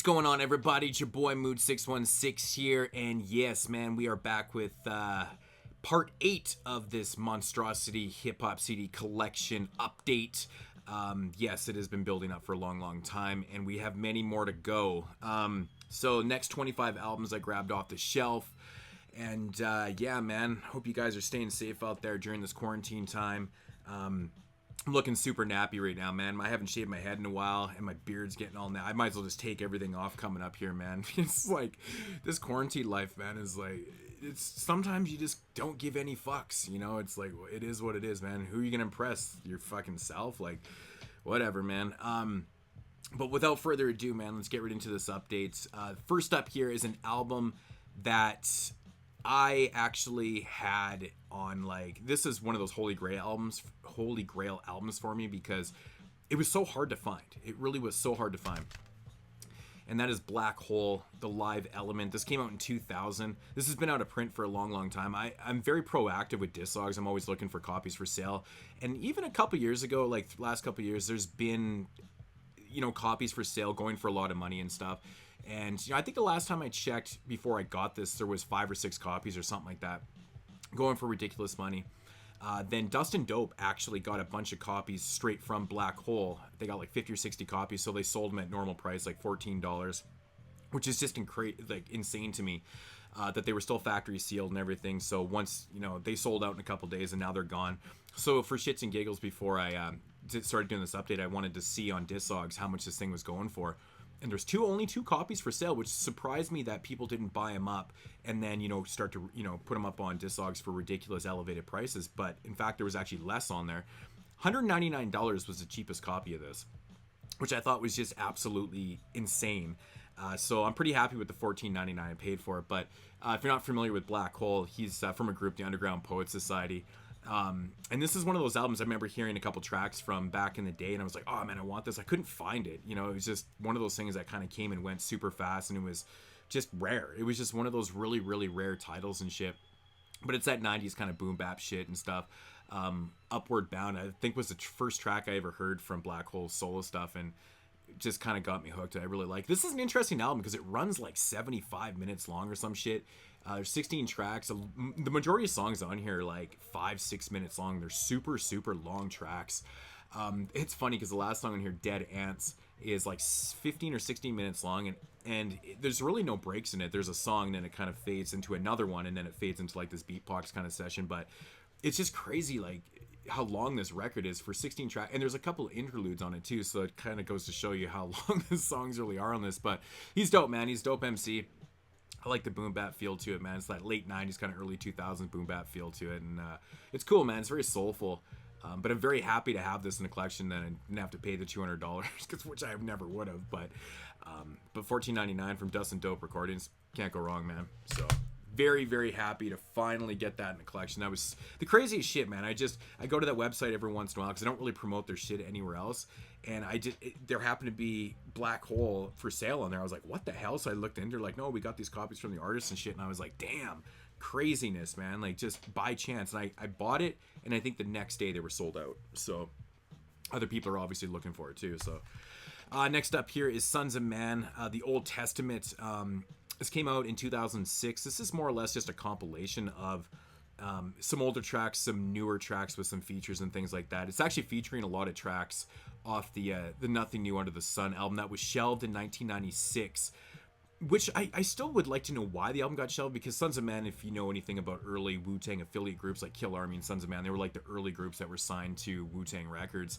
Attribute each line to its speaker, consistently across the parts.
Speaker 1: What's going on, everybody? It's your boy Mood616 here, and yes, man, we are back with part 8 of this monstrosity hip-hop CD collection update. Yes, it has been building up for a long time, and we have many more to go. So next 25 albums I grabbed off the shelf, and yeah, man, hope you guys are staying safe out there during this quarantine time. I'm looking super nappy right now, man. I haven't shaved my head in a while, and my beard's getting all I might as well just take everything off coming up here, man. It's like, this quarantine life, man, is like, it's sometimes you just don't give any fucks, you know? It's like, it is what it is, man. Who are you gonna impress? Your fucking self? Like, whatever, man. But without further ado, man, let's get right into this update. First up here is an album that I actually had on, like, this is one of those holy grail albums for me because it was so hard to find. It really was so hard to find. And that is Black Hole, the live element. This came out in 2000. This has been out of print for a long time. I'm very proactive with Discogs. I'm always looking for copies for sale. And even a couple years ago, like last couple years, there's been, you know, copies for sale going for a lot of money and stuff. And you know, I think the last time I checked before I got this, there was 5 or 6 copies or something like that going for ridiculous money. Then Dust and Dope actually got a bunch of copies straight from Black Hole. They got like 50 or 60 copies, so they sold them at normal price, like $14, which is just insane to me, that they were still factory sealed and everything. So once, you know, they sold out in a couple days and now they're gone. So for shits and giggles, before I started doing this update, I wanted to see on Discogs how much this thing was going for. And there's only two copies for sale, which surprised me that people didn't buy them up and then, you know, start to, you know, put them up on Discogs for ridiculous elevated prices. But in fact, there was actually less on there. $199 was the cheapest copy of this, which I thought was just absolutely insane. So I'm pretty happy with the $14.99 I paid for it. But if you're not familiar with Black Hole, he's from a group, the Underground Poets Society. And this is one of those albums I remember hearing a couple tracks from back in the day, and I was like, oh man, I want this. I couldn't find it. You know, it was just one of those things that kind of came and went super fast, and it was just rare. It was just one of those really rare titles and shit. But it's that 90s kind of boom bap shit and stuff. Upward Bound, I think, was the first track I ever heard from Black Hole's solo stuff, and it just kind of got me hooked. I really like this. Is an interesting album because it runs like 75 minutes long or some shit. There's 16 tracks. The majority of songs on here are like 5-6 minutes long. They're super long tracks. It's funny because the last song on here, Dead Ants, is like 15 or 16 minutes long, and there's really no breaks in it. There's a song, and then it kind of fades into another one, and then it fades into like this beatbox kind of session. But it's just crazy, like, how long this record is for 16 tracks, and there's a couple of interludes on it too, so it kind of goes to show you how long the songs really are on this. But he's dope, man. He's dope MC. I like the boom bap feel to it, man. It's that late 90s, kind of early 2000s boom bap feel to it, and it's cool, man. It's very soulful. But I'm very happy to have this in the collection, then I didn't have to pay the $200, which I never would have. But $14.99 from Dust and Dope Recordings, can't go wrong, man. So very happy to finally get that in the collection. That was the craziest shit, man. I go to that website every once in a while because I don't really promote their shit anywhere else, and there happened to be Black Hole for sale on there. I was like, what the hell? So I looked into, like, no, we got these copies from the artists and shit, and I was like, damn, craziness, man. Like, just by chance. And I bought it, and I think the next day they were sold out. So other people are obviously looking for it too. So next up here is Sons of Man, the Old Testament. This came out in 2006. This is more or less just a compilation of some older tracks, some newer tracks with some features and things like that. It's actually featuring a lot of tracks off the Nothing New Under the Sun album that was shelved in 1996, which I still would like to know why the album got shelved, because Sons of Man, if you know anything about early Wu-Tang affiliate groups like Kill Army and Sons of Man, they were like the early groups that were signed to Wu-Tang Records.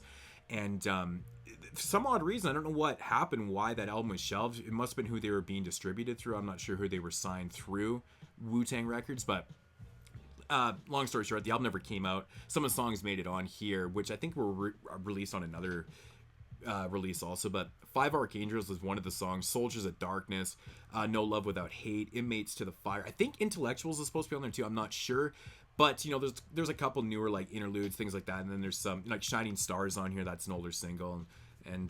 Speaker 1: And for some odd reason, I don't know what happened, why that album was shelved. It must have been who they were being distributed through. I'm not sure who they were signed through Wu-Tang Records, but long story short, the album never came out. Some of the songs made it on here, which I think were released on another release also. But Five Archangels was one of the songs. Soldiers of Darkness, No Love Without Hate, Inmates to the Fire. I think Intellectuals is supposed to be on there too. I'm not sure. But, you know, there's a couple newer, like, interludes, things like that. And then there's some, like, Shining Stars on here. That's an older single. And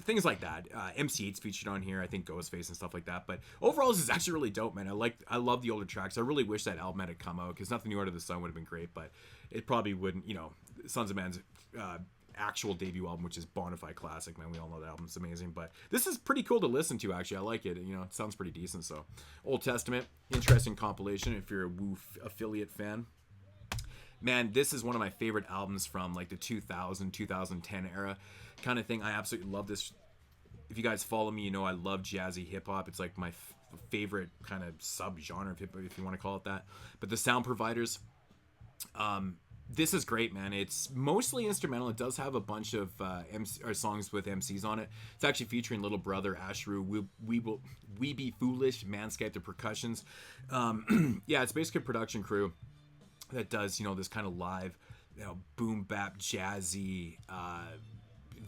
Speaker 1: things like that. MC8's featured on here. I think Ghostface and stuff like that. But overall, this is actually really dope, man. I love the older tracks. I really wish that album had come out, because Nothing New Under the Sun would have been great. But it probably wouldn't, you know, Sons of Man's actual debut album, which is Bonafide classic, man. We all know that album's amazing, but this is pretty cool to listen to, actually. I like it. You know, it sounds pretty decent. So Old Testament, interesting compilation if you're a Wu affiliate fan. Man, this is one of my favorite albums from like the 2010 era kind of thing. I absolutely love this. If you guys follow me, you know I love jazzy hip hop. It's like my favorite kind of sub-genre of hip hop, if you want to call it that. But the Sound Providers, this is great, man. It's mostly instrumental. It does have a bunch of songs with MCs on it. It's actually featuring Little Brother, Ashru, We Be Foolish, Manscaped, the percussions. Yeah, it's basically a production crew that does, you know, this kind of live, you know, boom bap, jazzy,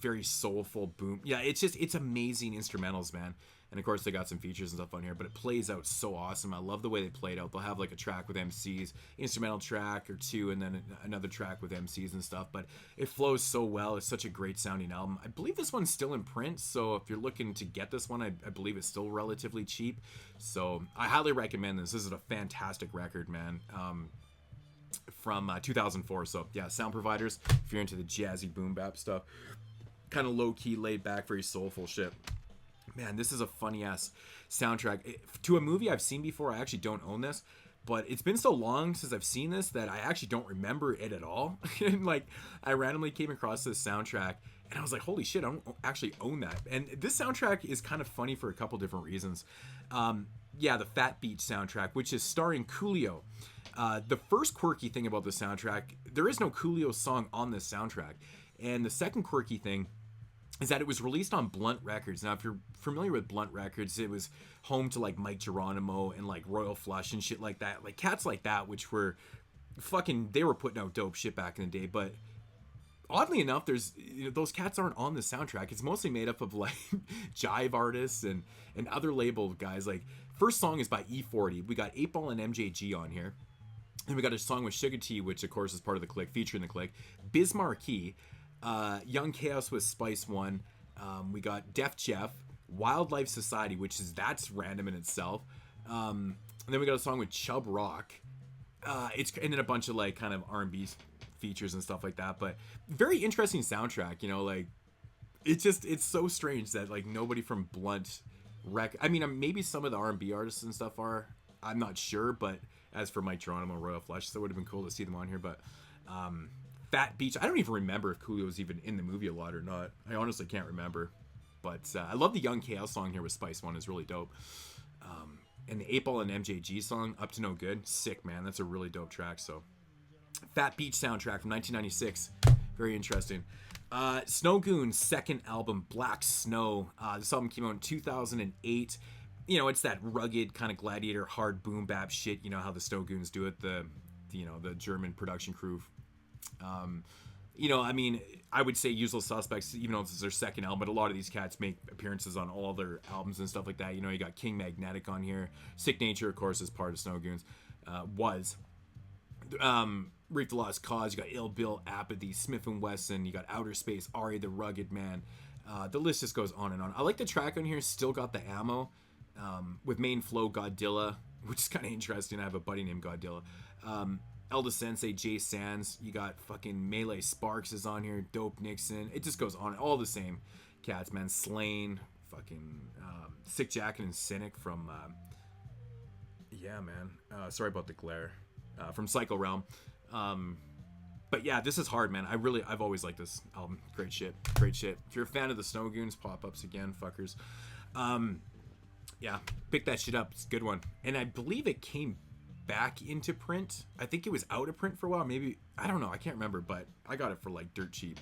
Speaker 1: very soulful boom. Yeah, it's amazing instrumentals, man. And of course they got some features and stuff on here, but it plays out so awesome. I love the way they play it out. They'll have like a track with MCs, instrumental track or two, and then another track with MCs and stuff, but it flows so well. It's such a great sounding album. I believe this one's still in print, so if you're looking to get this one, I believe it's still relatively cheap. So I highly recommend this. This is a fantastic record, man. From 2004. So yeah, Sound Providers, if you're into the jazzy boom bap stuff, kind of low-key, laid back, very soulful shit. Man, this is a funny ass soundtrack to a movie I've seen before. I actually don't own this, but it's been so long since I've seen this that I actually don't remember it at all. And like, I randomly came across this soundtrack and I was like, holy shit, I don't actually own that. And this soundtrack is kind of funny for a couple different reasons. Yeah, the Fat Beach soundtrack, which is starring Coolio. The first quirky thing about the soundtrack, there is no Coolio song on this soundtrack. And the second quirky thing is that it was released on Blunt Records. Now, if you're familiar with Blunt Records, it was home to like Mike Geronimo and like Royal Flush and shit like that. Like cats like that, which were fucking, they were putting out dope shit back in the day. But oddly enough, there's, you know, those cats aren't on the soundtrack. It's mostly made up of like jive artists and other label guys. Like, first song is by E40. We got 8 Ball and MJG on here. And we got a song with Sugar T, which of course is part of the Click, featuring the Click. Biz Marquee, Young Chaos with Spice One. We got Def Jeff, Wildlife Society, that's random in itself. And then we got a song with Chub Rock. And then a bunch of like kind of R&B features and stuff like that. But very interesting soundtrack, you know, like it's so strange that like nobody from Blunt I mean, maybe some of the R&B artists and stuff are, I'm not sure, but as for Mike Geronimo and Royal Flush, so it would have been cool to see them on here. But Fat Beach, I don't even remember if Coolio was even in the movie a lot or not. I honestly can't remember. But I love the Young Chaos song here with Spice One, is really dope. And the 8 Ball and MJG song, Up to No Good, sick, man. That's a really dope track. So Fat Beach soundtrack from 1996, very interesting. Snow Goon's second album, Black Snow. This album came out in 2008. You know, it's that rugged kind of gladiator hard boom bap shit. You know how the Snow Goons do it, the German production crew. You know, I mean, I would say Usual Suspects, even though this is their second album, but a lot of these cats make appearances on all their albums and stuff like that. You know, you got King Magnetic on here. Sick Nature, of course, is part of Snow Goons. Reap the Lost Cause, you got Ill Bill, Apathy, Smith & Wesson, you got Outer Space, Ari the Rugged Man. The list just goes on and on. I like the track on here, Still Got the Ammo, with main flow Godzilla, which is kind of interesting. I have a buddy named Godzilla. Elda Sensei, Jay Sands, you got fucking Melee Sparks is on here, Dope Nixon. It just goes on, all the same cats, man. Slain, fucking Sick Jacket and Cynic from sorry about the glare, from Psycho Realm. But yeah, this is hard, man. I've always liked this album. Great shit. If you're a fan of the Snow Goons, pop-ups again, fuckers. Yeah, pick that shit up. It's a good one. And I believe it came back into print. I think it was out of print for a while. Maybe, I don't know. I can't remember, but I got it for like dirt cheap.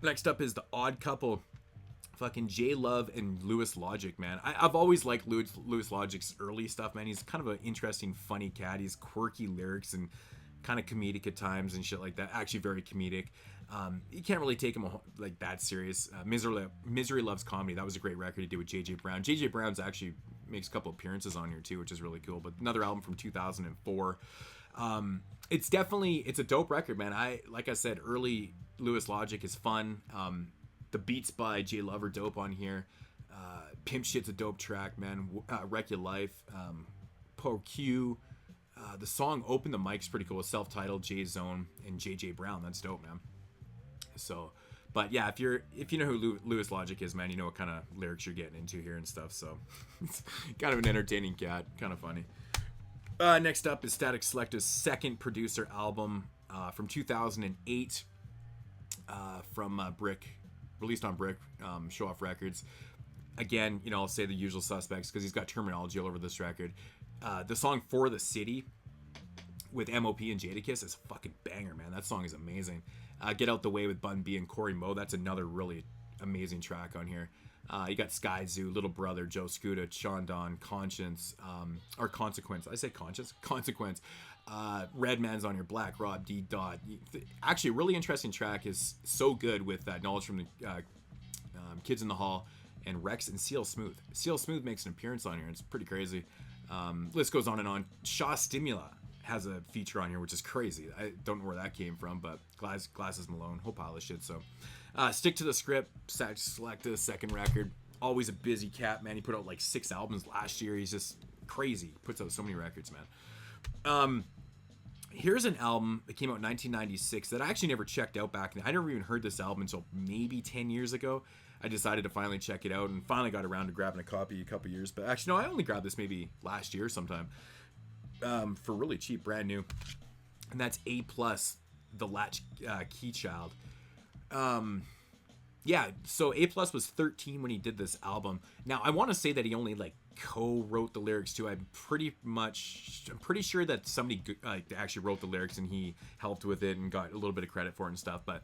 Speaker 1: Next up is The Odd Couple. Fucking J Love and Louis Logic, man. I've always liked Louis Logic's early stuff, man. He's kind of an interesting, funny cat. He's quirky lyrics and kind of comedic at times and shit like that. Actually very comedic. You can't really take him like that serious. Misery Loves Comedy. That was a great record he did with JJ Brown. JJ Brown's actually makes a couple appearances on here too, which is really cool. But another album from 2004. It's a dope record, man. Like I said, early Louis Logic is fun. The beats by J Love are dope on here. Pimp Shit's a dope track, man. Wreck Your Life. Po Q. The song Open the Mic's pretty cool. Self-titled, J Zone, and JJ Brown. That's dope, man. So, but yeah, if you know who Lewis Logic is, man, you know what kind of lyrics you're getting into here and stuff. So it's kind of an entertaining cat, kind of funny. Next up is Static Selecta's second producer album from 2008 from Brick, released on Brick, Show Off Records. Again, you know, I'll say the usual suspects because he's got terminology all over this record. The song For the City with MOP and Jadakiss is a fucking banger, man. That song is amazing. Get Out the Way with Bun B and Corey Moe. That's another really amazing track on here. You got Sky Zoo, Little Brother, Joe Scuda, Sean Don, Conscience, or Consequence. I say Conscience? Consequence. Redman's on here, Black Rob, D Dot. Actually, a really interesting track is So Good with Knowledge from the Kids in the Hall and Rex and Seal Smooth. Seal Smooth makes an appearance on here. It's pretty crazy. List goes on and on. Shaw Stimula has a feature on here, which is crazy. I don't know where that came from, but Glasses Malone, whole pile of shit. So Stick to the Script, Select a second record. Always a busy cat, man. He put out like 6 albums last year. He's just crazy. He puts out so many records, man. Here's an album that came out in 1996 that I actually never checked out back then. I never even heard this album until maybe 10 years ago. I decided to finally check it out and finally got around to grabbing a copy a couple years. But actually, no, I only grabbed this maybe last year sometime for really cheap, brand new. And that's A+, the Latchkey Child. Yeah, so A+ was 13 when he did this album. Now, I want to say that he only like co-wrote the lyrics too. I'm pretty sure that somebody actually wrote the lyrics and he helped with it and got a little bit of credit for it and stuff. But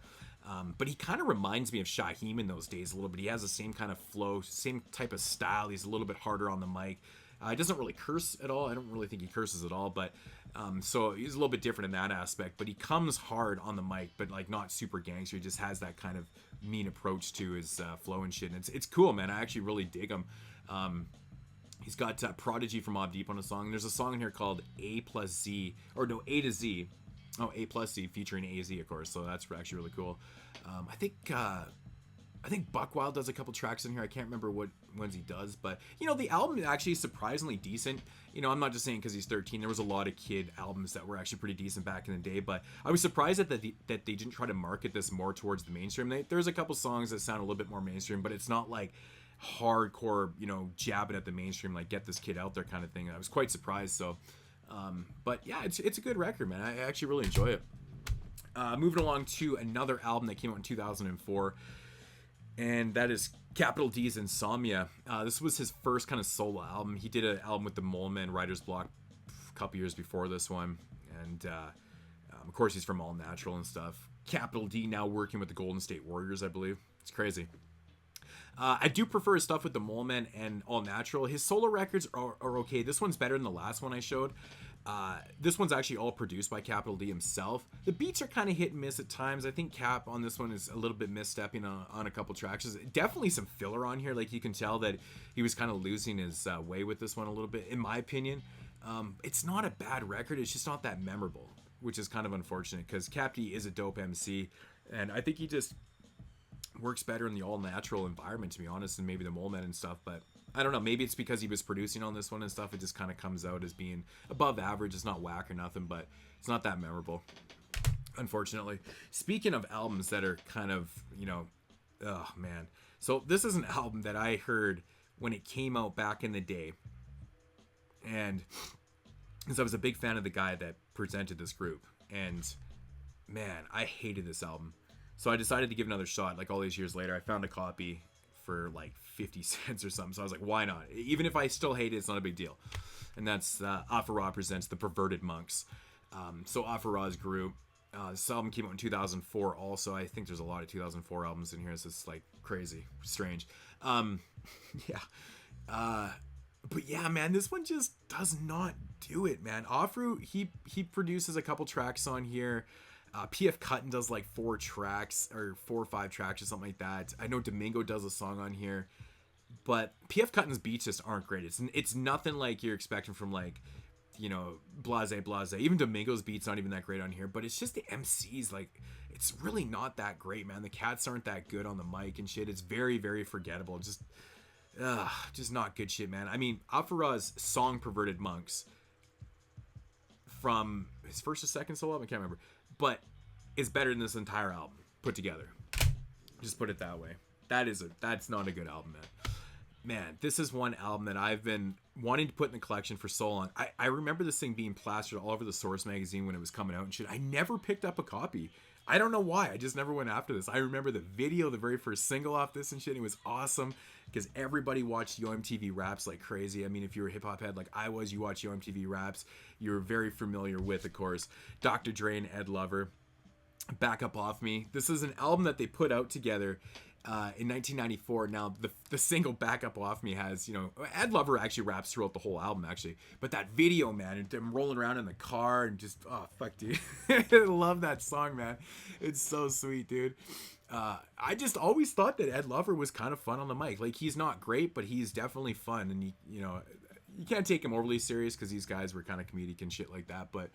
Speaker 1: he kind of reminds me of Shaheem in those days a little bit. He has the same kind of flow, same type of style. He's a little bit harder on the mic. He doesn't really curse at all. I don't really think he curses at all, but so he's a little bit different in that aspect. But he comes hard on the mic, but like not super gangster. He just has that kind of mean approach to his flow and shit. And it's cool, man. I actually really dig him. He's got Prodigy from Mobb Deep on a song. There's a song in here called A plus Z, or no, A to Z. Oh, A plus Z featuring AZ, of course. So that's actually really cool. I think Buckwild does a couple tracks in here. I can't remember what ones he does, but you know, the album is actually surprisingly decent. You know, I'm not just saying because he's 13. There was a lot of kid albums that were actually pretty decent back in the day, but I was surprised that they didn't try to market this more towards the mainstream. There's a couple songs that sound a little bit more mainstream, but it's not like hardcore, you know, jabbing at the mainstream, like get this kid out there kind of thing. I was quite surprised. So, but yeah, it's a good record, man. I actually really enjoy it. Moving along to another album that came out in 2004. And that is Capital D's Insomnia. This was his first kind of solo album. He did an album with the Mole Men Writer's Block a couple years before this one. And of course, he's from All Natural and stuff. Capital D now working with the Golden State Warriors, I believe. It's crazy. I do prefer his stuff with the Mole Men and All Natural. His solo records are okay. This one's better than the last one I showed. This one's actually all produced by Capital D himself. The beats are kind of hit and miss at times. I think Cap on this one is a little bit misstepping on a couple tracks. There's definitely some filler on here. Like you can tell that he was kind of losing his way with this one a little bit, in my opinion. It's not a bad record. It's just not that memorable, which is kind of unfortunate because Cap D is a dope MC. And I think he just works better in the all natural environment, to be honest, than maybe the Mole Men and stuff. But I don't know, maybe it's because he was producing on this one and stuff. It just kind of comes out as being above average. It's not whack or nothing, but it's not that memorable, unfortunately. Speaking of albums that are kind of, you know, oh man. So this is an album that I heard when it came out back in the day. And because I was a big fan of the guy that presented this group. And man, I hated this album. So I decided to give it another shot. Like all these years later, I found a copy for like 50 cents or something. So I was like, why not? Even if I still hate it, it's not a big deal. And that's Afra presents The Perverted Monks. So Afra's group. This album came out in 2004 also. I think there's a lot of 2004 albums in here. It's just like crazy, strange. Yeah. But yeah, man, this one just does not do it, man. Afra, he produces a couple tracks on here. PF Cutton does like 4 tracks or 4 or 5 tracks or something like that. I know Domingo does a song on here, but PF Cutton's beats just aren't great. It's nothing like you're expecting from like, you know, Blase. Even Domingo's beats not even that great on here, but it's just the MCs, like it's really not that great, man. The cats aren't that good on the mic and shit. It's very, very forgettable. Just not good shit, man. I mean, Afra's song Perverted Monks from his first or second solo album, I can't remember, but it's better than this entire album put together. Just put it that way. That's not a good album, man. Man, this is one album that I've been wanting to put in the collection for so long. I remember this thing being plastered all over the Source magazine when it was coming out and shit. I never picked up a copy. I don't know why. I just never went after this. I remember the video, the very first single off this and shit. It was awesome because everybody watched Yo MTV Raps like crazy. I mean, if you were a hip hop head like I was, you watched Yo MTV Raps. You were very familiar with, of course, Dr. Dre and Ed Lover. Back Up Off Me. This is an album that they put out together in 1994. Now the single Back Up Off Me has, you know, Ed Lover actually raps throughout the whole album actually, but that video, man, and them rolling around in the car and just, oh fuck, dude. I love that song, man. It's so sweet, dude. I just always thought that Ed Lover was kind of fun on the mic. Like, he's not great, but he's definitely fun, and you know, you can't take him overly serious because these guys were kind of comedic and shit like that. But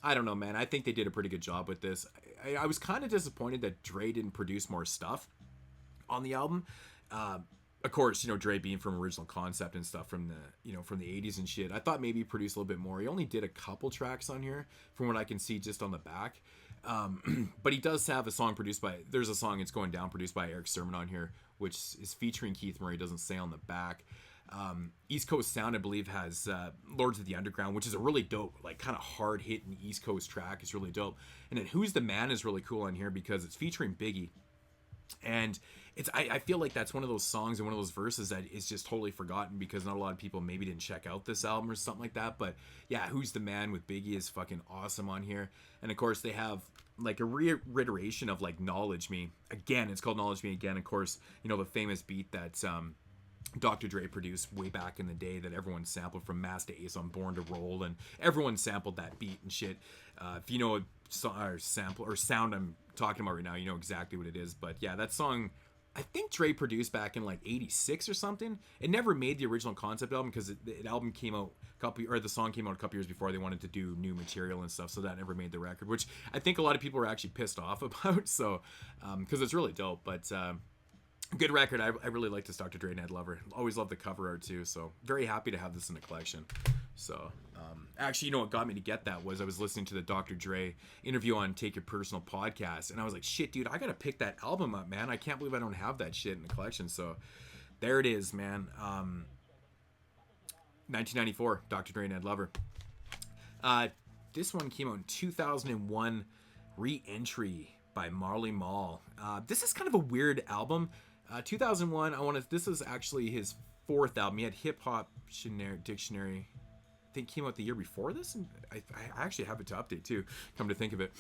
Speaker 1: I don't know, man. I think they did a pretty good job with this. I was kind of disappointed that Dre didn't produce more stuff on the album. Of course, you know, Dre being from original concept and stuff from the 80s and shit. I thought maybe he produced a little bit more. He only did a couple tracks on here from what I can see just on the back. But he does have a song there's a song, It's Going Down, produced by Eric Sermon on here, which is featuring Keith Murray. Doesn't say on the back. East Coast Sound, I believe, has Lords of the Underground, which is a really dope, like, kind of hard hitting East Coast track. It's really dope. And then Who's the Man is really cool on here because it's featuring Biggie. And I feel like that's one of those songs and one of those verses that is just totally forgotten because not a lot of people maybe didn't check out this album or something like that. But yeah, Who's the Man with Biggie is fucking awesome on here. And of course they have like a reiteration of like Knowledge Me. Again, it's called Knowledge Me again. Of course, you know, the famous beat that Dr. Dre produced way back in the day that everyone sampled from Master Ace on Born to Roll, and everyone sampled that beat and shit. If you know a sample or sound I'm talking about right now, you know exactly what it is. But yeah, that song I think Dre produced back in like 86 or something. It never made the original concept album because the song came out a couple years before. They wanted to do new material and stuff, so that never made the record, which I think a lot of people were actually pissed off about. So because it's really dope. But good record. I really like this Dr. Dre and Ed Lover. Always love the cover art too. So very happy to have this in the collection. So actually, you know what got me to get that was I was listening to the Dr. Dre interview on Take Your Personal podcast, and I was like, shit, dude, I gotta pick that album up, man. I can't believe I don't have that shit in the collection. So there it is, man. 1994, Dr. Dre and Ed Lover. This one came out in 2001, Reentry by Marley Marl. This is kind of a weird album. 2001, this is actually his fourth album. He had Hip Hop Dictionary, I think, came out the year before this, and I actually have it to update too, come to think of it.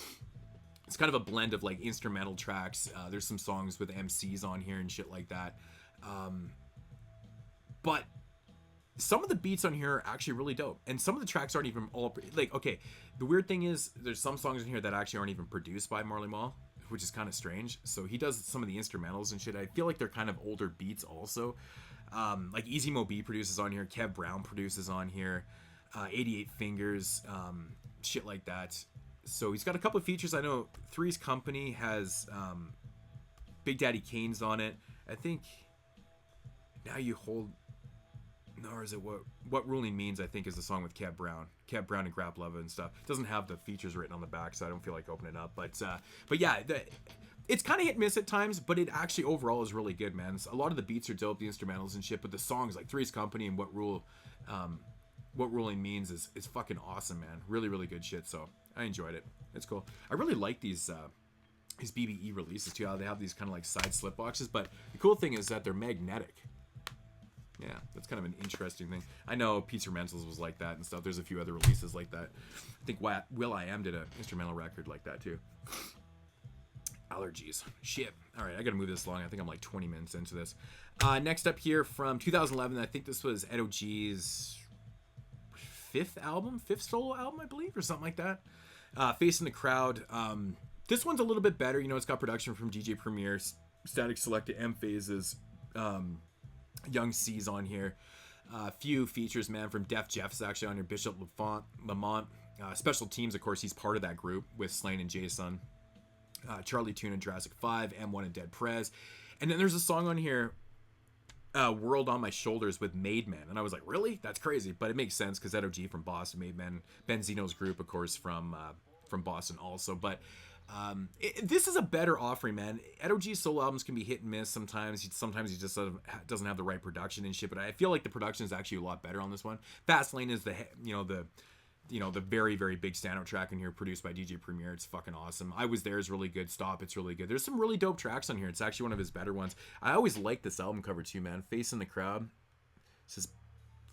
Speaker 1: It's kind of a blend of like instrumental tracks. There's some songs with MCs on here and shit like that. But some of the beats on here are actually really dope, and some of the tracks aren't even all like, okay, the weird thing is there's some songs in here that actually aren't even produced by Marley Marl, which is kind of strange. So he does some of the instrumentals and shit. I feel like they're kind of older beats also. Like Easy Mo B produces on here, Kev Brown produces on here, 88 Fingers, shit like that. So he's got a couple of features. I know Three's Company has Big Daddy Kane's on it. I think Now You Hold, no, or is it What Ruling Means, I think, is the song with Kev Brown and Grap Leva and stuff. It doesn't have the features written on the back, so I don't feel like opening it up. But yeah, it's kind of hit and miss at times, but it actually overall is really good, man. A lot of the beats are dope, the instrumentals and shit, but the songs like Three's Company and What Ruling Means is fucking awesome, man. Really, really good shit. So I enjoyed it. It's cool. I really like these BBE releases too. How they have these kind of like side slip boxes, but the cool thing is that they're magnetic. Yeah, that's kind of an interesting thing. I know Pizza Mentals was like that and stuff. There's a few other releases like that. I think will.i.am did an instrumental record like that too. Allergies. Shit. All right, I gotta move this along. I think I'm like 20 minutes into this. Next up here from 2011, I think this was Ed O.G's fifth solo album, I believe, or something like that. Facing the Crowd. This one's a little bit better. You know, it's got production from DJ Premier, Static Selected, M Phases, Young C's on here. A few features, man, from Def Jeff's actually on here. Bishop Lamont. Special Teams, of course, he's part of that group with Slane and Jason. Charlie Tune and Jurassic 5, M1 and Dead Prez. And then there's a song on here, World on My Shoulders with Made Men. And I was like, really? That's crazy. But it makes sense because Ed O.G from Boston, Made Men. Ben Zeno's group, of course, from Boston also. But This is a better offering, man. Ed OG's solo albums can be hit and miss sometimes. Sometimes he just doesn't have the right production and shit. But I feel like the production is actually a lot better on this one. Fast Lane is the very, very big standout track in here, produced by DJ Premier. It's fucking awesome. I Was There is really good. Stop, it's really good. There's some really dope tracks on here. It's actually one of his better ones. I always like this album cover too, man. Facing the Crowd. It's this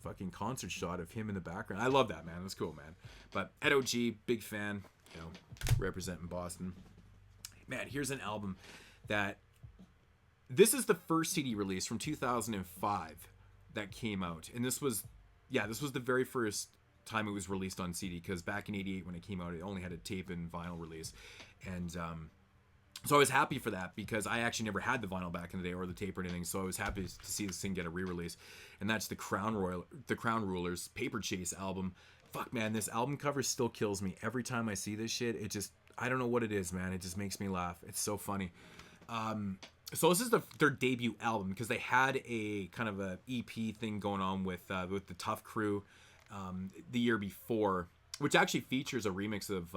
Speaker 1: fucking concert shot of him in the background. I love that, man. That's cool, man. But Ed OG, big fan. You know, representing Boston. Man, here's an album that... This is the first CD release from 2005 that came out. And this was the very first time it was released on CD, because back in 88 when it came out, it only had a tape and vinyl release. And so I was happy for that, because I actually never had the vinyl back in the day, or the tape or anything. So I was happy to see this thing get a re-release. And that's the Crown Rulers Paper Chase album. Fuck, man, this album cover still kills me every time I see this shit. It just, I don't know what it is, man. It just makes me laugh. It's so funny. So this is their debut album, because they had a kind of a EP thing going on with the Tough Crew the year before, which actually features a remix of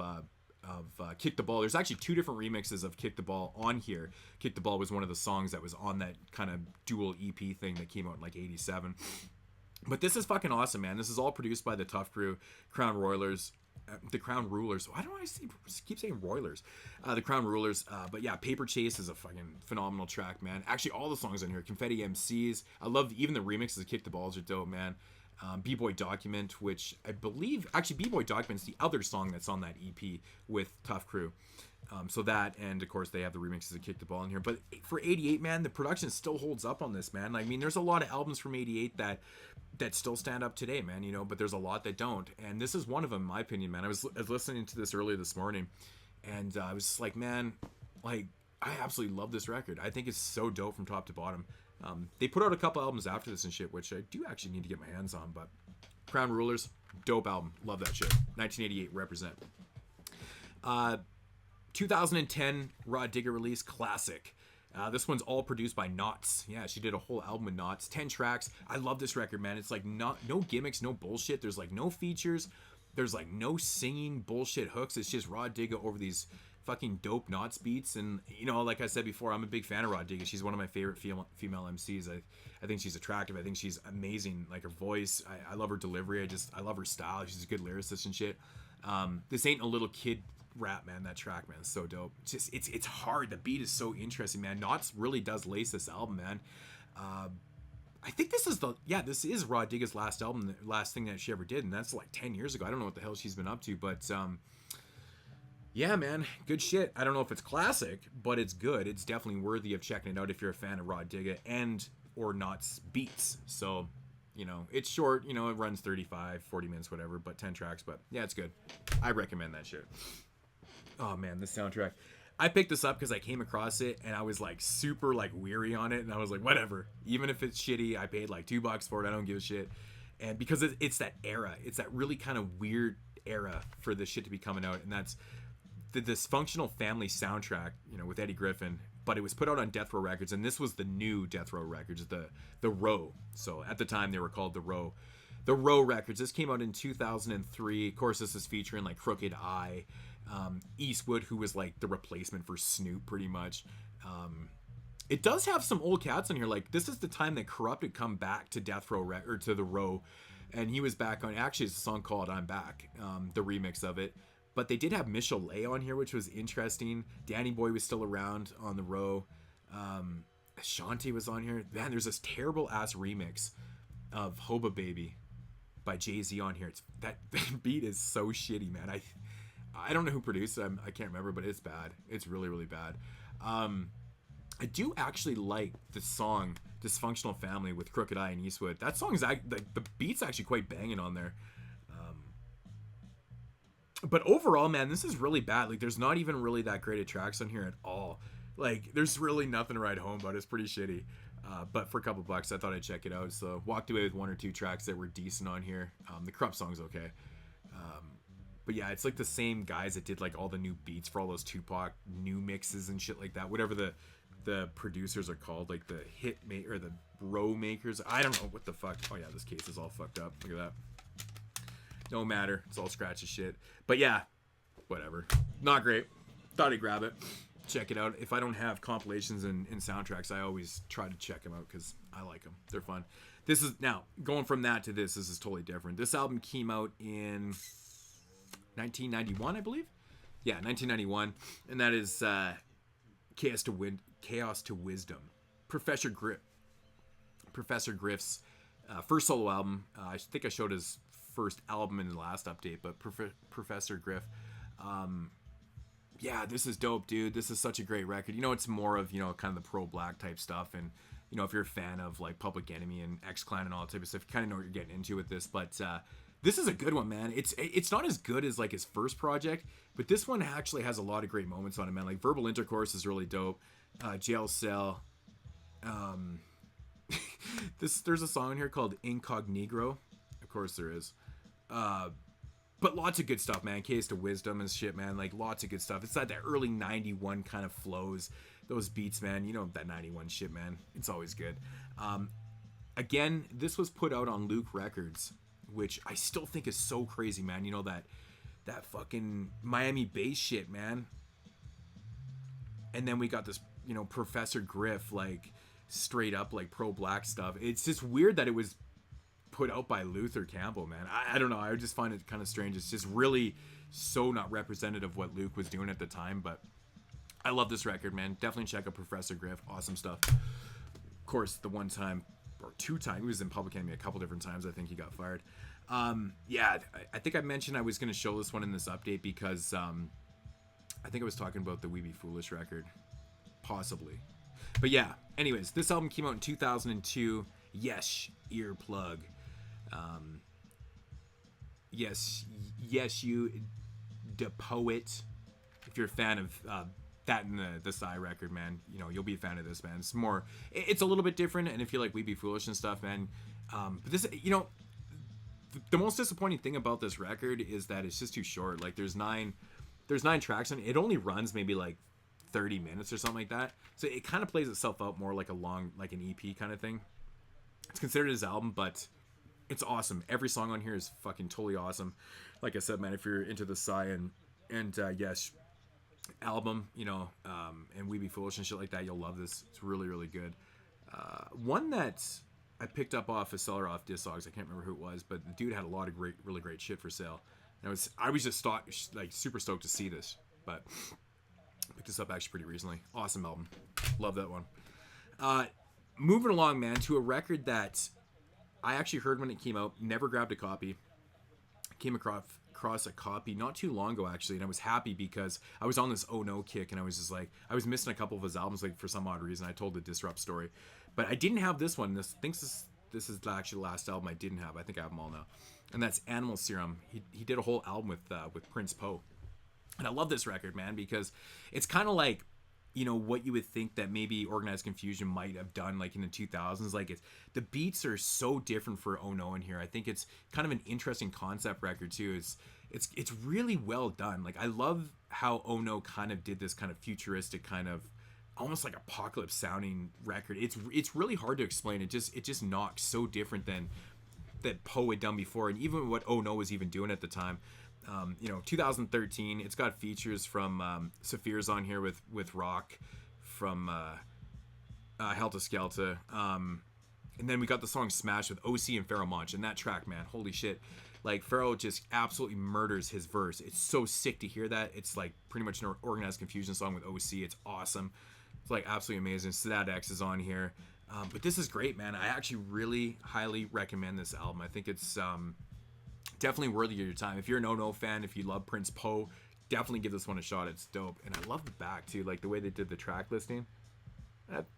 Speaker 1: Kick the Ball. There's actually two different remixes of Kick the Ball on here. Kick the Ball was one of the songs that was on that kind of dual EP thing that came out in like 87. But this is fucking awesome, man. This is all produced by the Tough Crew, Crown Rulers. Why do I keep saying Roilers? The Crown Rulers. But yeah, Paper Chase is a fucking phenomenal track, man. Actually, all the songs on here. Confetti MCs. I love even the remixes of Kick the Balls are dope, man. B-Boy Document, which I believe... Actually, B-Boy Document's the other song that's on that EP with Tough Crew. So that, and of course they have the remixes of Kick the Ball in here. But for 88, man, the production still holds up on this, man. I mean, there's a lot of albums from 88 that still stand up today, man, you know, but there's a lot that don't. And this is one of them, in my opinion, man. I was listening to this earlier this morning, and I was just like, man, like, I absolutely love this record. I think it's so dope from top to bottom. They put out a couple albums after this and shit, which I do actually need to get my hands on, but Crown Rulers, dope album. Love that shit. 1988, represent. 2010 Raw Digger release, classic. This one's all produced by Knots. Yeah, she did a whole album with Knots. 10 tracks. I love this record, man. It's like no gimmicks, no bullshit. There's like no features. There's like no singing bullshit hooks. It's just Raw Digga over these fucking dope Knots beats. And, you know, like I said before, I'm a big fan of Raw Digga. She's one of my favorite female MCs. I think she's attractive. I think she's amazing. Like her voice. I love her delivery. I love her style. She's a good lyricist and shit. This ain't a little kid rap, man. That track, man, is so dope. It's hard. The beat is so interesting, man. Knots really does lace this album, man. I think this is Raw Digga's last album, the last thing that she ever did, and that's like 10 years ago. I don't know what the hell she's been up to, but yeah, man, good shit. I don't know if it's classic, but it's good. It's definitely worthy of checking it out if you're a fan of Raw Digga and or Knots beats. So, you know, it's short, you know, it runs 35, 40 minutes, whatever, but 10 tracks, but yeah, it's good. I recommend that shit. Oh man, this soundtrack. I picked this up because I came across it and I was like super like weary on it, and I was like, whatever. Even if it's shitty, I paid like $2 for it. I don't give a shit. And because it's that era, it's that really kind of weird era for this shit to be coming out, and that's the Dysfunctional Family soundtrack, you know, with Eddie Griffin. But it was put out on Death Row Records, and this was the new Death Row Records, the Row. So at the time they were called the Row. The Row Records. This came out in 2003. Of course, this is featuring like Crooked Eye, Eastwood, who was like the replacement for Snoop pretty much. It does have some old cats on here. Like, this is the time that Corrupt had come back to Death Row or to the Row, and he was back on, actually it's a song called I'm Back, the remix of it. But they did have Michelet on here, which was interesting. Danny Boy was still around on the Row. Ashanti was on here. Man, there's this terrible ass remix of Hoba Baby by Jay-Z on here. That beat is so shitty, man. I don't know who produced it. I can't remember, but it's bad. It's really, really bad. I do actually like the song Dysfunctional Family with Crooked Eye and Eastwood. That song is like the beat's actually quite banging on there. But overall, man, this is really bad. Like, there's not even really that great of tracks on here at all. Like, there's really nothing to write home about. It's pretty shitty. But for a couple bucks, I thought I'd check it out. So walked away with one or two tracks that were decent on here. The Krupp song's okay. But yeah, it's like the same guys that did like all the new beats for all those Tupac new mixes and shit like that. Whatever the producers are called, like the hit or the row makers. I don't know what the fuck. Oh yeah, this case is all fucked up. Look at that. No matter. It's all scratchy shit. But yeah, whatever. Not great. thought I'd grab it, check it out. If I don't have compilations and soundtracks, I always try to check them out because I like them. They're fun. This is, now, going from that to this is totally different. This album came out in 1991, I believe. Yeah, 1991. And that is Chaos to Wisdom. Professor Griff's first solo album. I think I showed his first album in the last update, but Professor Griff. Yeah, this is dope, dude. This is such a great record. You know, it's more of, you know, kind of the pro-black type stuff. And, you know, if you're a fan of, like, Public Enemy and X-Clan and all that type of stuff, you kind of know what you're getting into with this. But this is a good one, man. It's not as good as, like, his first project, but this one actually has a lot of great moments on it, man. Like, Verbal Intercourse is really dope. Jail Cell. There's a song in here called Incognito. Of course there is. But lots of good stuff, man. Case to Wisdom and shit, man. Like, lots of good stuff. It's like that early 91 kind of flows. Those beats, man. You know that 91 shit, man. It's always good. Again, this was put out on Luke Records, which I still think is so crazy, man. You know, that fucking Miami bass shit, man. And then we got this, you know, Professor Griff, like, straight up, like, pro-black stuff. It's just weird that it was put out by Luther Campbell, man. I don't know. I just find it kind of strange. It's just really so not representative of what Luke was doing at the time, but I love this record, man. Definitely check out Professor Griff. Awesome stuff. Of course, the one time or two time he was in Public Enemy a couple different times. I think he got fired. Yeah, I think I mentioned I was going to show this one in this update because I think I was talking about the We Be Foolish record, possibly. But yeah, anyways, this album came out in 2002. Yes, Earplug. Yes, you, the poet. If you're a fan of that and the Psy record, man, you know, you'll be a fan of this, man. It's more, it's a little bit different, and if you like We Be Foolish and stuff, man, but this, you know, the most disappointing thing about this record is that it's just too short. Like, there's nine tracks, and it only runs maybe like 30 minutes or something like that. So it kind of plays itself out more like an EP kind of thing. It's considered his album, but it's awesome. Every song on here is fucking totally awesome. Like I said, man, if you're into the Psy and yes album, you know, and We Be Foolish and shit like that, you'll love this. It's really, really good. One that I picked up off a seller off Discogs, I can't remember who it was, but the dude had a lot of really great shit for sale. And I was just like super stoked to see this, but picked this up actually pretty recently. Awesome album. Love that one. Moving along, man, to a record that I actually heard when it came out. Never grabbed a copy. Came across a copy not too long ago, actually, and I was happy because I was on this Oh No kick, and I was just like, I was missing a couple of his albums, like, for some odd reason. I told the Disrupt story, but I didn't have this one. This is actually the last album I didn't have. I think I have them all now, and that's Animal Serum. He did a whole album with Prince Poe, and I love this record, man, because it's kind of like, you know, what you would think that maybe Organized Confusion might have done, like, in the 2000s. Like, the beats are so different for Oh No in here. I think it's kind of an interesting concept record too. It's really well done. Like, I love how Oh No kind of did this kind of futuristic, kind of almost like apocalypse sounding record. It's really hard to explain. It just knocks so different than that Poe had done before, and even what Oh No was even doing at the time. You know, 2013. It's got features from Saphir's on here with Rock from Helta Skelta. And then we got the song Smash with OC and Pharoah Monch. And that track, man, holy shit. Like, Pharoah just absolutely murders his verse. It's so sick to hear that. It's like pretty much an Organized Confusion song with OC. It's awesome. It's like absolutely amazing. Sadat X is on here. But this is great, man. I actually really highly recommend this album. I think it's definitely worthy of your time. If you're an Oh-No fan, if you love Prince Poe, definitely give this one a shot. It's dope. And I love the back too, like the way they did the track listing.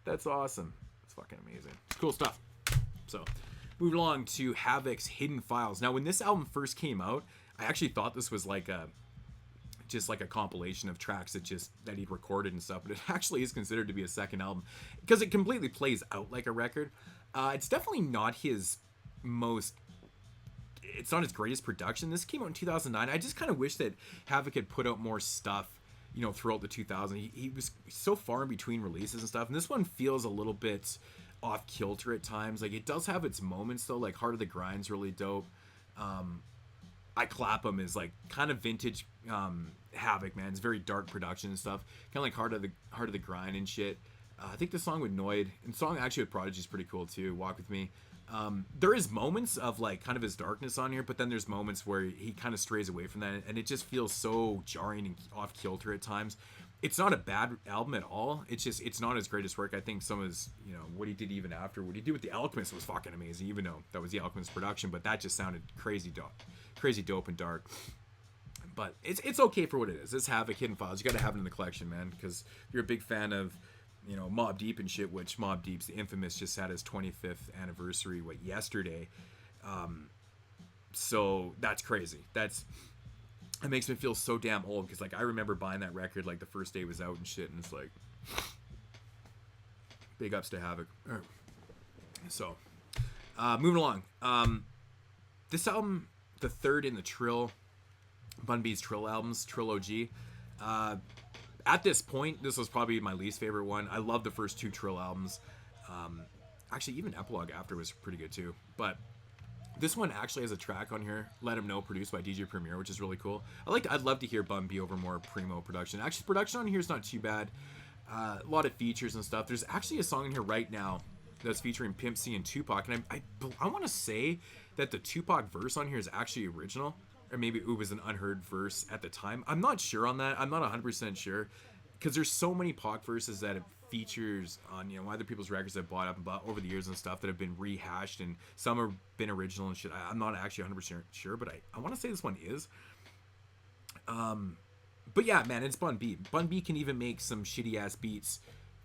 Speaker 1: That's awesome. It's fucking amazing. It's cool stuff. So moving along to Havoc's Hidden Files. Now, when this album first came out, I actually thought this was like just like a compilation of tracks that he'd recorded and stuff, but it actually is considered to be a second album because it completely plays out like a record. It's definitely not his most, it's not his greatest production. This came out in 2009. I just kind of wish that Havoc had put out more stuff, you know, throughout the 2000s. He was so far in between releases and stuff, and this one feels a little bit off kilter at times. Like, it does have its moments though, like Heart of the Grind's really dope. I Clap 'Em is like kind of vintage Havoc, man. It's very dark production and stuff, kind of like Heart of the Grind and shit. I think the song with Noid, and the song actually with Prodigy is pretty cool too. Walk With Me. There is moments of like kind of his darkness on here, but then there's moments where he kind of strays away from that, and it just feels so jarring and off kilter at times. It's not a bad album at all. It's just, it's not his greatest work. I think some of his, you know, what he did even after, what he did with The Alchemist was fucking amazing, even though that was The Alchemist production, but that just sounded crazy dope and dark. But it's okay for what it is. It's Havoc, Hidden Files. You got to have it in the collection, man, because if you're a big fan of, you know, Mobb Deep and shit, which Mobb Deep's The Infamous just had his 25th anniversary, yesterday. So that's crazy. It makes me feel so damn old, because like I remember buying that record like the first day it was out and shit, and it's like big ups to Havoc. So moving along, this album, the third in the Trill, Bun B's Trill albums, Trill OG. At this point, this was probably my least favorite one. I love the first two Trill albums. Actually, even Earplug after was pretty good too, but this one actually has a track on here, Let Him Know, produced by DJ Premier, which is really cool. I'd love to hear Bun B over more primo production. Actually, production on here is not too bad. A lot of features and stuff. There's actually a song in here right now that's featuring Pimp C and Tupac, and I want to say that the Tupac verse on here is actually original, or maybe it was an unheard verse at the time. I'm not sure on that. I'm not 100% sure, because there's so many Pac verses that it features on, you know, other people's records that bought up and bought over the years and stuff that have been rehashed, and some have been original and shit. I'm not actually 100% sure, but I want to say this one is. But yeah, man, it's Bun B. Bun B can even make some shitty ass beats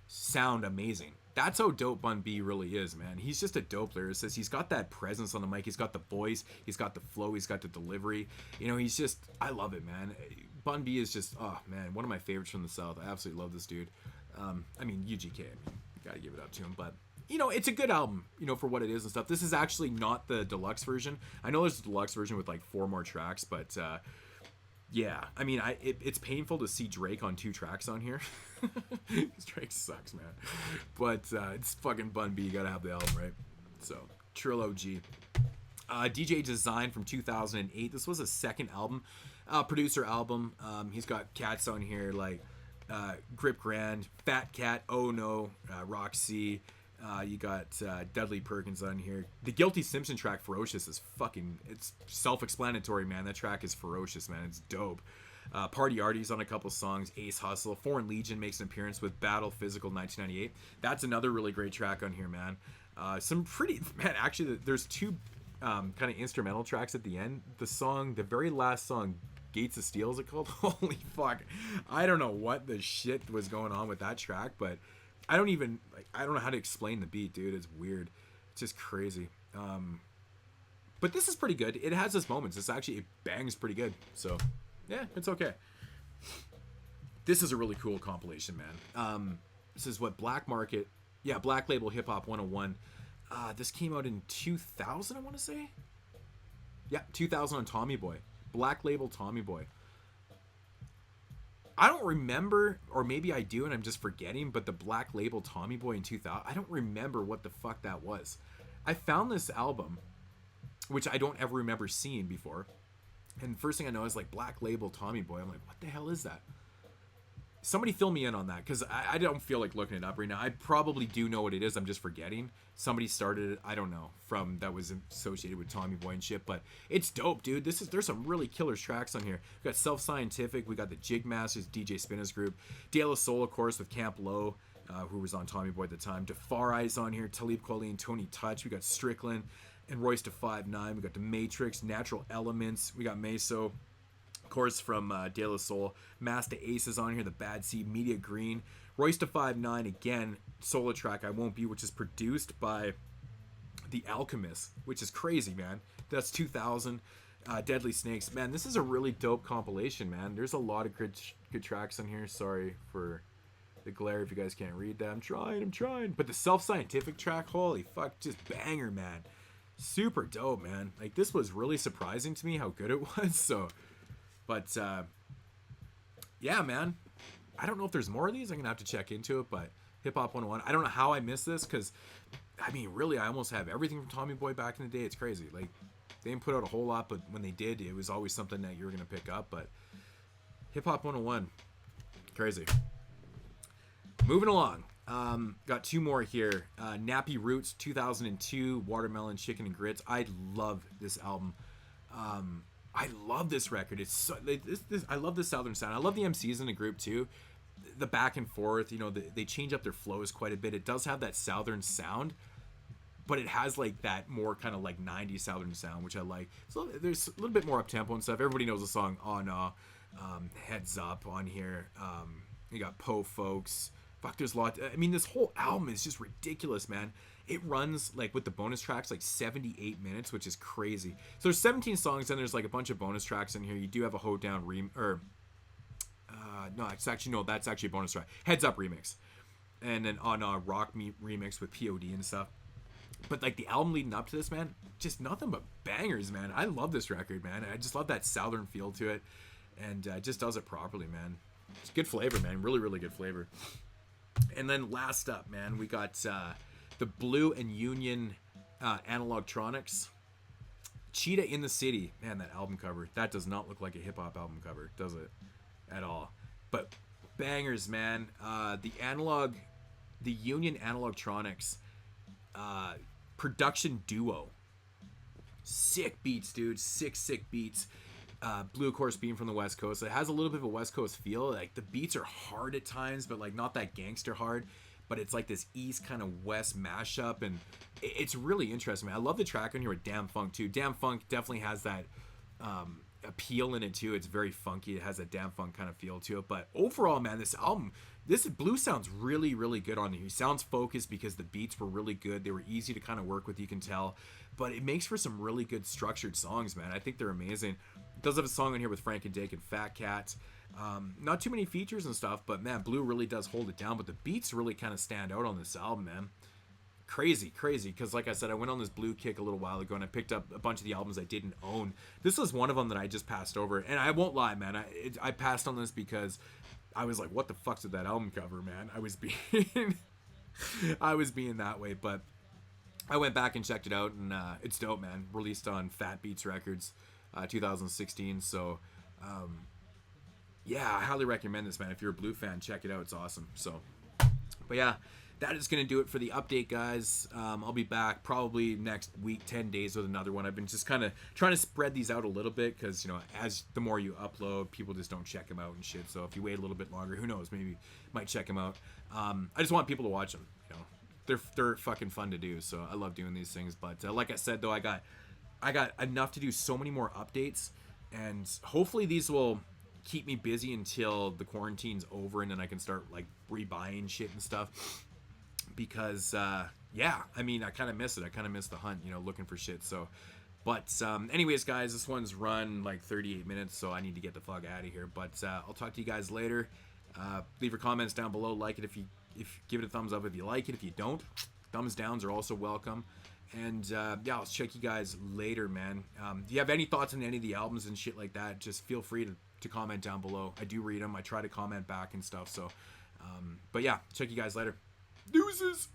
Speaker 1: sound amazing. That's how dope Bun B really is, man. He's just a dope lyricist. He's got that presence on the mic. He's got the voice. He's got the flow. He's got the delivery. You know, he's just, I love it, man. Bun B is just, oh man, one of my favorites from the South. I absolutely love this dude. I mean, UGK, gotta give it up to him, but you know, it's a good album, you know, for what it is and stuff. This is actually not the deluxe version. I know there's a deluxe version with like 4 more tracks, but yeah, I mean, it's painful to see Drake on 2 tracks on here. Drake sucks, man. But it's fucking Bun B. You gotta have the album, right? So, Trill OG. DJ Design from 2008. This was a second album, producer album. He's got cats on here like Grip Grand, Fat Cat, Oh No, Roxy. You got Dudley Perkins on here. The Guilty Simpson track, Ferocious, is fucking, it's self-explanatory, man. That track is ferocious, man. It's dope. Party Artie's on a couple songs. Ace Hustle. Foreign Legion makes an appearance with Battle Physical 1998. That's another really great track on here, man. Some pretty, man, actually, there's 2 kind of instrumental tracks at the end. The very last song, Gates of Steel, is it called? Holy fuck. I don't know what the shit was going on with that track, but I don't know how to explain the beat, dude. It's weird. It's just crazy. But this is pretty good. It has its moments. It bangs pretty good. So, yeah, it's okay. This is a really cool compilation, man. This is what Black Market, Black Label Hip Hop 101. This came out in 2000, I want to say. Yeah, 2000 on Tommy Boy. Black Label Tommy Boy. I don't remember, or maybe I do and I'm just forgetting, but the Black Label Tommy Boy in 2000, I don't remember what the fuck that was. I found this album, which I don't ever remember seeing before, and the first thing I know is like Black Label Tommy Boy. I'm like, what the hell is that? Somebody fill me in on that, because I don't feel like looking it up right now. I probably do know what it is, I'm just forgetting. Somebody started it, I don't know, that was associated with Tommy Boy and shit, but it's dope, dude. There's some really killer tracks on here. We got Self Scientific, we got the Jig Masters, DJ Spinner's group, De La Soul, of course, with Camp Low, who was on Tommy Boy at the time. Defari's on here, Talib Kweli and Tony Touch. We got Strickland and Royce to 5'9". We got The Matrix, Natural Elements. We got Meso, of course, from De La Soul. Master Ace is on here, The Bad Seed, Media Green. Royce to 5'9", again, solo track, I Won't Be, which is produced by The Alchemist, which is crazy, man. That's 2000. Deadly Snakes. Man, this is a really dope compilation, man. There's a lot of good tracks on here. Sorry for the glare if you guys can't read that. I'm trying. But the Self Scientific track, holy fuck, just banger, man. Super dope, man. Like, this was really surprising to me how good it was, so... But, yeah, man. I don't know if there's more of these. I'm going to have to check into it, but Hip Hop 101. I don't know how I missed this, because I mean, really, I almost have everything from Tommy Boy back in the day. It's crazy. Like, they didn't put out a whole lot, but when they did, it was always something that you were going to pick up. But Hip Hop 101, crazy. Moving along. Got two more here. Nappy Roots, 2002, Watermelon, Chicken and Grits. I love this album. I love this record. It's so, I love the Southern sound. I love the MCs in the group too. The back and forth, you know, they change up their flows quite a bit. It does have that Southern sound, but it has like that more kind of like 90s Southern sound, which I like. So there's a little bit more up tempo and stuff. Everybody knows the song "Oh No," "Heads Up" on here. You got "Po Folks." Fuck, there's a lot. I mean, this whole album is just ridiculous, man. It runs like with the bonus tracks like 78 minutes, which is crazy. So there's 17 songs and there's like a bunch of bonus tracks in here. You do have a Hoedown that's actually a bonus track. Heads Up remix, and then on Rock Me remix with POD and stuff. But like the album leading up to this, man, just nothing but bangers, man. I love this record, man. I just love that Southern feel to it, and it just does it properly, man. It's good flavor, man. Really, really good flavor. And then last up, man, we got the Blue and Union Analogtronics. Cheetah in the City. Man, that album cover. That does not look like a hip-hop album cover, does it? At all. But bangers, man. The Union Analogtronics production duo. Sick beats, dude. Sick beats. Blue, of course, being from the West Coast, it has a little bit of a West Coast feel. Like the beats are hard at times, but like not that gangster hard. But it's like this East kind of West mashup, and it's really interesting, man. I love the track on here with Damn Funk too. Damn Funk definitely has that appeal in it too. It's very funky. It has a Damn Funk kind of feel to it. But overall, man, this album, Blue sounds really, really good on here. He sounds focused because the beats were really good. They were easy to kind of work with, you can tell. But it makes for some really good structured songs, man. I think they're amazing. It does have a song on here with Frank and Dake and Fat Cat. Not too many features and stuff, but man, Blue really does hold it down. But the beats really kind of stand out on this album, man. Crazy. Because like I said, I went on this Blue kick a little while ago, and I picked up a bunch of the albums I didn't own. This was one of them that I just passed over. And I won't lie, man. I passed on this because I was like, what the fuck's with that album cover, man? I was being that way, but I went back and checked it out, and it's dope, man. Released on Fat Beats Records, 2016. So, yeah, I highly recommend this, man. If you're a Blue fan, check it out. It's awesome. So, but yeah, that is going to do it for the update, guys. I'll be back probably next week, 10 days with another one. I've been just kind of trying to spread these out a little bit because, you know, as the more you upload, people just don't check them out and shit. So if you wait a little bit longer, who knows, maybe you might check them out. I just want people to watch them, you know. They're fucking fun to do, so I love doing these things. But like I said, though, I got enough to do so many more updates, and hopefully these will keep me busy until the quarantine's over, and then I can start like rebuying shit and stuff. Because yeah, I mean, I kind of miss it. I kind of miss the hunt, you know, looking for shit. So, but anyways, guys, this one's run like 38 minutes, so I need to get the fuck out of here. But I'll talk to you guys later. Leave your comments down below. Like it if give it a thumbs up if you like it. If you don't, thumbs downs are also welcome. And yeah, I'll check you guys later, man. If you have any thoughts on any of the albums and shit like that, just feel free to comment down below. I do read them. I try to comment back and stuff. So, but yeah, check you guys later. Deuces.